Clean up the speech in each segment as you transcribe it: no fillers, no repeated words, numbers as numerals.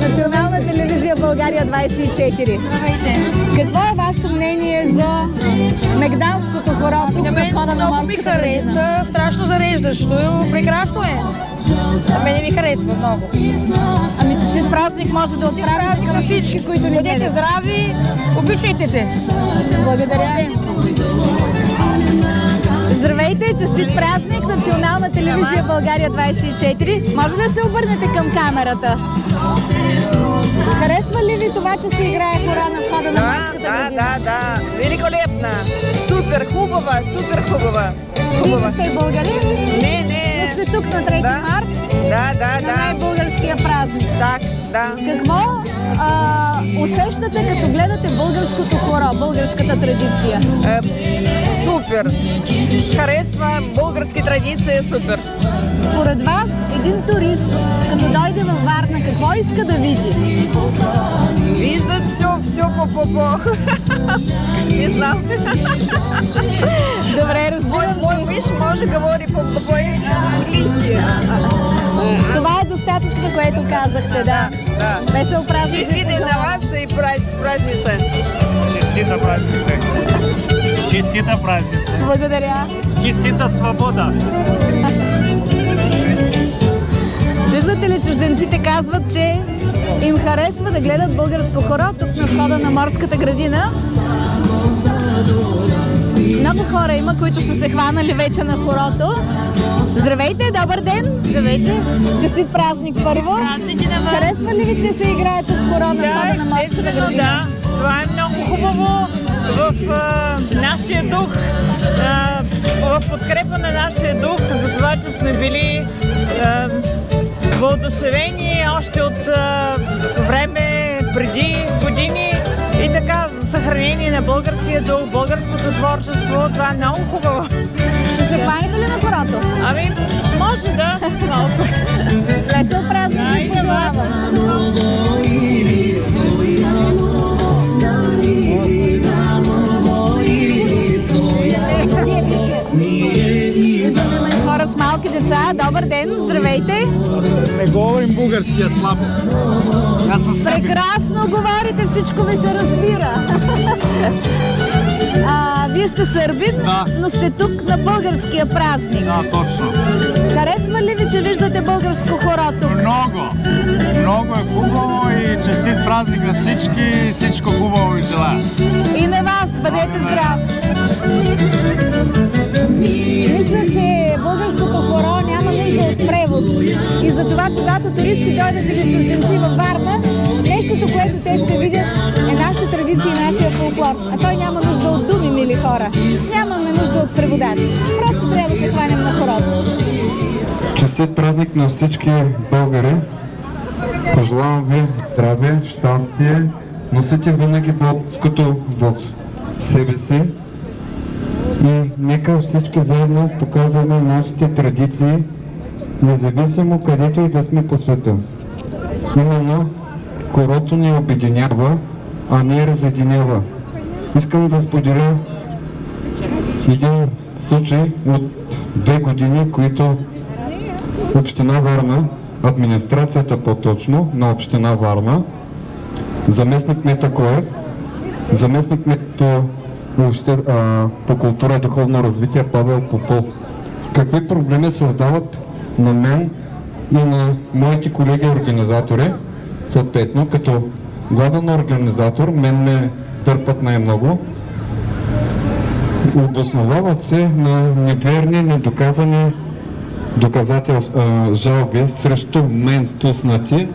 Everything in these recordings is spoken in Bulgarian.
Национална телевизия България 24. Здравейте. Какво е вашето мнение за мегданското хоро тук На на мен входа на много ми морската градина? хареса, страшно зареждащо, прекрасно е. На мене ми харесва много. Ами честит празник може да отправите към всички, които ни Бъдете гледат. здрави, обичайте се. Благодаря. Здравейте, честит празник, Национална телевизия България 24. Може ли да се обърнете към камерата? Харесва ли ви това, че се играе хора на входа на морската градина? Да. Великолепна. Супер хубава, супер хубава. Вие сте българи? Не. Но сте тук на 3 Да. март, Да. на най-българския празник. Так, да. Какво усещате, като гледате българското хоро, българската традиция? Супер. Харесва български традиции, супер. Според вас, един турист, като дойде във Варна, какво иска да види? Виждат все по. Не знам. Добре, разбирам, Мой мъж може да говори по английски. това е достатъчно, което казахте, да. Весел празник. Честите на вас и праздница. Честита празница. Честита празница. Благодаря. Честита свобода. Виждате ли, чужденците казват, че им харесва да гледат българско хоро тук на входа на морската градина. Много хора има, които са се хванали вече на хорото. Здравейте, добър ден! Здравейте. Честит празник първо! Празник на вас. Харесва ли ви, че се играе тук хоро на входа на морската градина? Това е много хубаво в нашия дух, в подкрепа на нашия дух, за това, че сме били въодушевени още от време преди години и така за съхранение на българския дух, българското творчество. Това е много хубаво. Ще се хванете ли на хорото? Ами, може да, след малко. Весел празник Да, ви и на вас пожелавам! Виждаме хора с малки деца. Добър ден, здравейте! Не говорим българския слабо. Аз съм сърбин. Прекрасно говорите, всичко ви се разбира. Вие сте сърбин, Да. но сте тук на българския празник. Да, точно. Харесва ли ви, че виждате българско хоро тук? Много е хубаво и честит празник на всички и всичко хубаво ви желая. И на вас, бъдете здрав! Мисля, че българското хоро няма нужда от превод. И затова, когато туристи дойдат или чужденци във Варна, нещото, което те ще видят, е нашата традиция и нашия фолклор. А той няма нужда от думи, мили хора. Нямаме нужда от преводач. Просто трябва да се хванем на хорото. Честит празник на всички българи. Пожелавам ви здраве, щастие. Носите винаги българското в себе си. И нека всички заедно показваме нашите традиции, независимо където и да сме по света. Именно хорото ни обединява, а не разединява. Искам да споделя един случай от 2 години, които Община Варна, администрацията по-точно на Община Варна, заместник кмета Коев, заместник кмет по култура и духовно развитие Павел Попов. Какви проблеми създават на мен и на моите колеги организатори, съответно, като главен организатор, мен ме търпат най-много. Обосновават се на неверни, недоказани жалби срещу мен пуснати,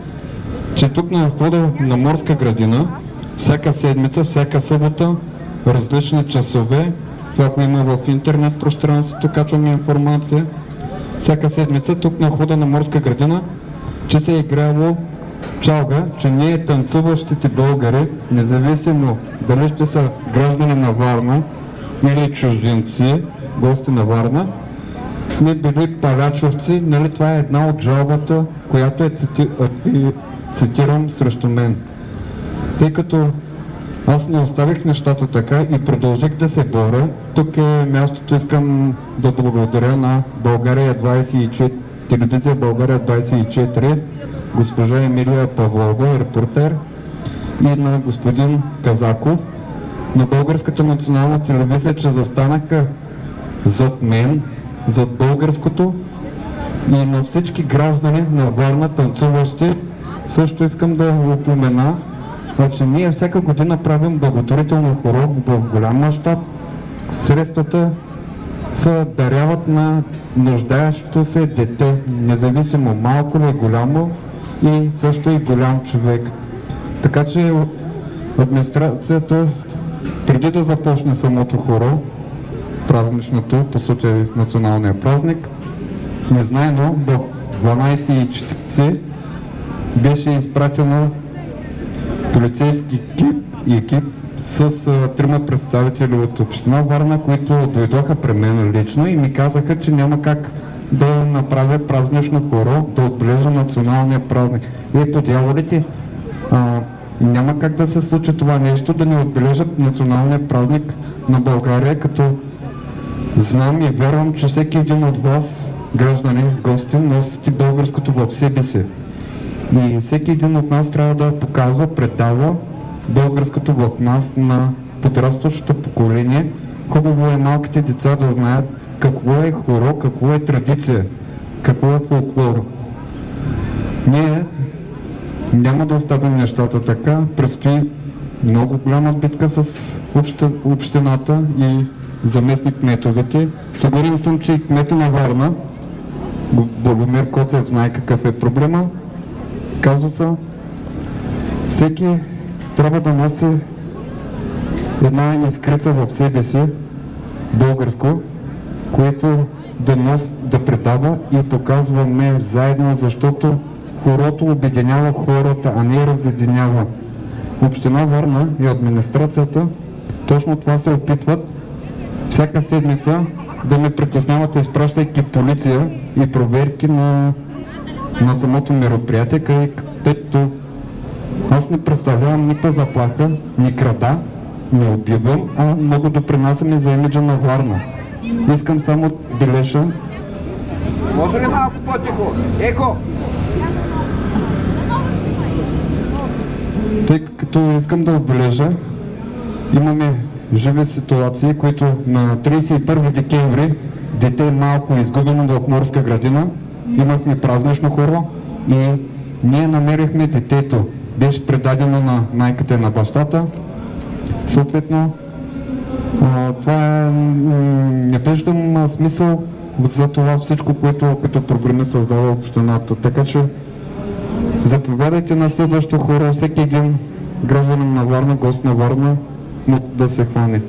че тук на входа на морска градина всяка седмица, всяка събота, различни часове, това го има в интернет пространството, качваме информация, всяка седмица тук на входа на морска градина, че се е играло чалга, че ние танцуващите българи, независимо дали ще са граждани на Варна или чужденци, гости на Варна, сме били палячовци, нали, това е една от жалбата, която цитирам срещу мен. Тъй като аз не оставих нещата така и продължих да се боря, тук е мястото, искам да благодаря на България 24, телевизия България 24, госпожа Емилия Павлова, репортер, и на господин Казаков на Българската национална телевизия, че застанаха зад мен, зад българското, и на всички граждани на Варна, танцуващи. Също искам да упомена, че ние всяка година правим благотворително хоро в голям мащаб. Средствата се даряват на нуждаещо се дете, независимо малко ли, голямо, и също и голям човек. Така че администрацията, преди да започне самото хоро, празничното, по случай националния празник, незнайно в 12:40 беше изпратено полицейски екип с 3 представители от община Варна, които дойдоха при мен лично и ми казаха, че няма как да направя празнично хоро, да отбележа националния празник. По дяволите, няма как да се случи това нещо, да не отбележат националния празник на България, като знам и вярвам, че всеки един от вас, граждани, гости, носите българското в себе си. И всеки един от нас трябва да показва, предава българското в нас на подрастващото поколение. Хубаво е малките деца да знаят какво е хоро, какво е традиция, какво е фолклор. Ние няма да оставим нещата така. Предстои много голяма битка с общината и заместник кметовете. Сигурен съм, че и кмета на Варна, Богомир Коцев, знае какъв е проблема. Казва, всеки трябва да носи една искрица в себе си, българско, което да предава и показваме заедно, защото хорото обединява хората, а не разединява. Община Варна и администрацията точно това се опитват всяка седмица да ме притесняват, изпращайки полиция и проверки на самото мероприятие, където аз не представлявам никаква заплаха, ни крада, не убивам, а много допринасяме за имиджа на Варна. Искам само бележа. Може ли малко по-тихо? Еко! Тъй като искам да отбележа, имаме живи ситуации, които на 31 декември дете малко изгубено в Морска градина, имахме празнично хоро и ние намерихме детето. Беше предадено на майката и на бащата. Съответно, това не виждам смисъл за това всичко, което като проблеми създава общината. Така че заповядайте на следващото хоро, всеки един гражданин на Варна, гост на Варна, да се хване.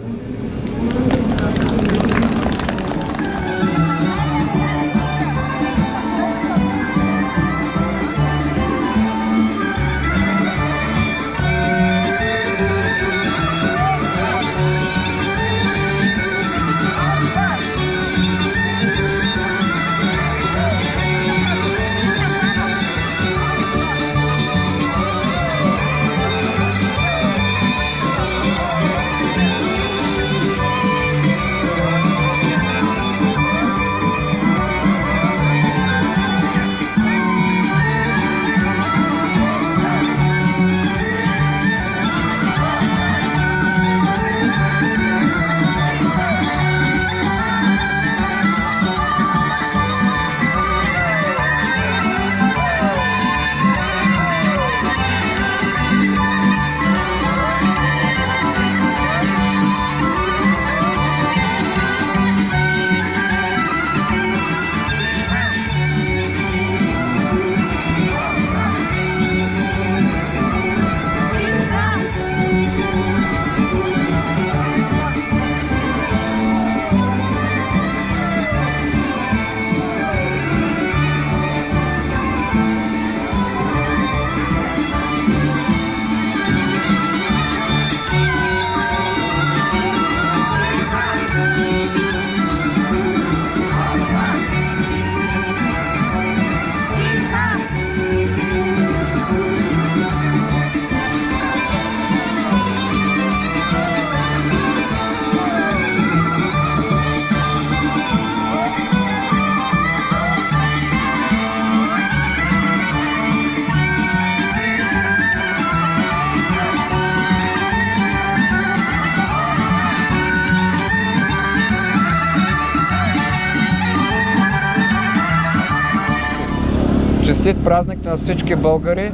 Честит празник на всички българи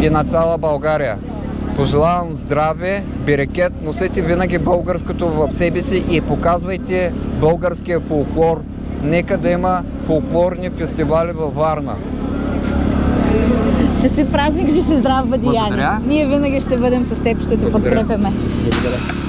и на цяла България. Пожелавам здраве, берекет, носете винаги българското в себе си и показвайте българския фолклор. Нека да има фолклорни фестивали във Варна. Честит празник, жив и здрав бъди, Яни. Благодаря. Ние винаги ще бъдем с теб, ще те подкрепяме. Благодаря.